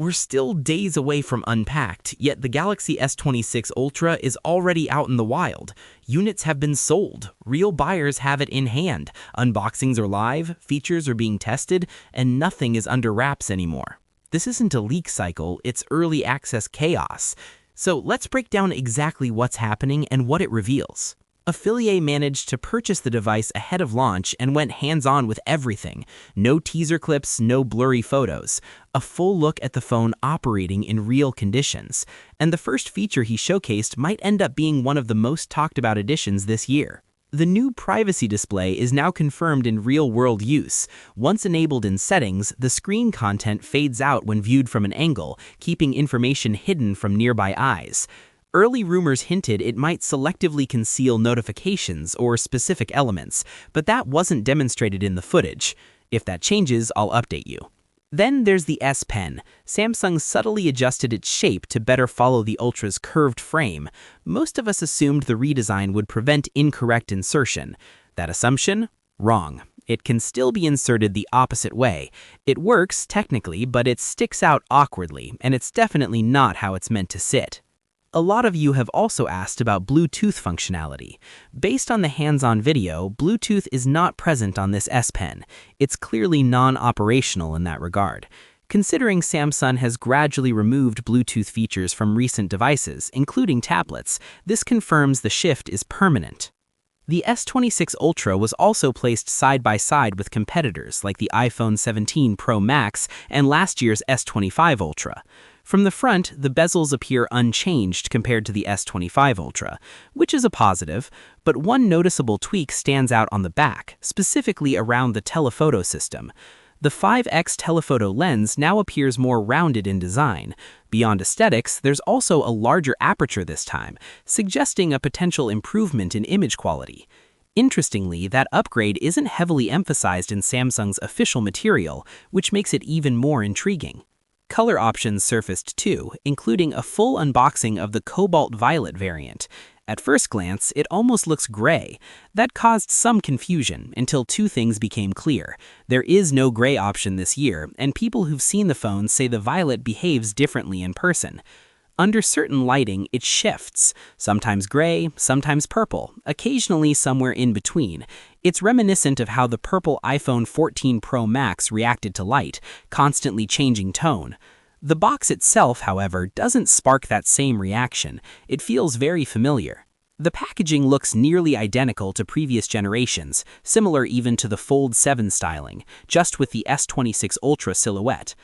We're still days away from Unpacked, yet the Galaxy S26 Ultra is already out in the wild. Units have been sold, real buyers have it in hand, unboxings are live, features are being tested, and nothing is under wraps anymore. This isn't a leak cycle, it's early access chaos. So let's break down exactly what's happening and what it reveals. Affiliate managed to purchase the device ahead of launch and went hands-on with everything. No teaser clips, no blurry photos. A full look at the phone operating in real conditions. And the first feature he showcased might end up being one of the most talked about additions this year. The new privacy display is now confirmed in real-world use. Once enabled in settings, the screen content fades out when viewed from an angle, keeping information hidden from nearby eyes. Early rumors hinted it might selectively conceal notifications or specific elements, but that wasn't demonstrated in the footage. If that changes, I'll update you. Then there's the S Pen. Samsung subtly adjusted its shape to better follow the Ultra's curved frame. Most of us assumed the redesign would prevent incorrect insertion. That assumption? Wrong. It can still be inserted the opposite way. It works, technically, but it sticks out awkwardly, and it's definitely not how it's meant to sit. A lot of you have also asked about Bluetooth functionality. Based on the hands-on video, Bluetooth is not present on this S Pen. It's clearly non-operational in that regard. Considering Samsung has gradually removed Bluetooth features from recent devices, including tablets, this confirms the shift is permanent. The S26 Ultra was also placed side by side with competitors like the iPhone 17 Pro Max and last year's S25 Ultra. From the front, the bezels appear unchanged compared to the S25 Ultra, which is a positive, but one noticeable tweak stands out on the back, specifically around the telephoto system. The 5x telephoto lens now appears more rounded in design. Beyond aesthetics, there's also a larger aperture this time, suggesting a potential improvement in image quality. Interestingly, that upgrade isn't heavily emphasized in Samsung's official material, which makes it even more intriguing. Color options surfaced too, including a full unboxing of the Cobalt Violet variant. At first glance, it almost looks gray. That caused some confusion until two things became clear. There is no gray option this year, and people who've seen the phone say the Violet behaves differently in person. Under certain lighting, it shifts, sometimes gray, sometimes purple, occasionally somewhere in between. It's reminiscent of how the purple iPhone 14 Pro Max reacted to light, constantly changing tone. The box itself, however, doesn't spark that same reaction. It feels very familiar. The packaging looks nearly identical to previous generations, similar even to the Fold 7 styling, just with the S26 Ultra silhouette.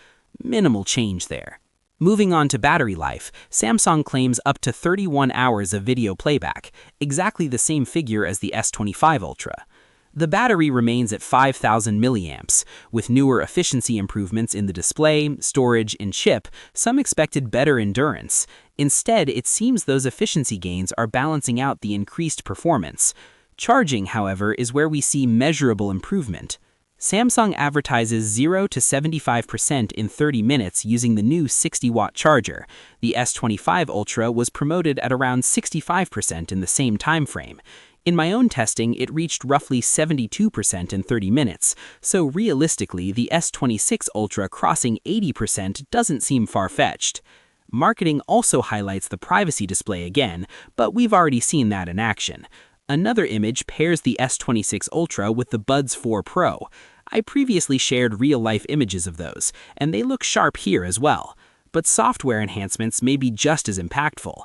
Minimal change there. Moving on to battery life, Samsung claims up to 31 hours of video playback, exactly the same figure as the S25 Ultra. The battery remains at 5,000 milliamps. With newer efficiency improvements in the display, storage, and chip, some expected better endurance. Instead, it seems those efficiency gains are balancing out the increased performance. Charging, however, is where we see measurable improvement. Samsung advertises 0 to 75% in 30 minutes using the new 60-watt charger. The S25 Ultra was promoted at around 65% in the same time frame. In my own testing, it reached roughly 72% in 30 minutes, so realistically, the S26 Ultra crossing 80% doesn't seem far-fetched. Marketing also highlights the privacy display again, but we've already seen that in action. Another image pairs the S26 Ultra with the Buds 4 Pro. I previously shared real-life images of those, and they look sharp here as well. But software enhancements may be just as impactful.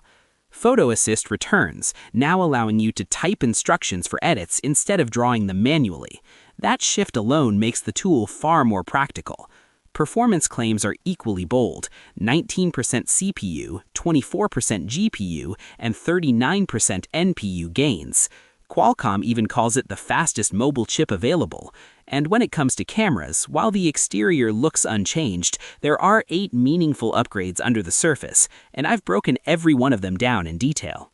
Photo Assist returns, now allowing you to type instructions for edits instead of drawing them manually. That shift alone makes the tool far more practical. Performance claims are equally bold: 19% CPU, 24% GPU, and 39% NPU gains. Qualcomm even calls it the fastest mobile chip available. And when it comes to cameras, while the exterior looks unchanged, there are 8 meaningful upgrades under the surface, and I've broken every one of them down in detail.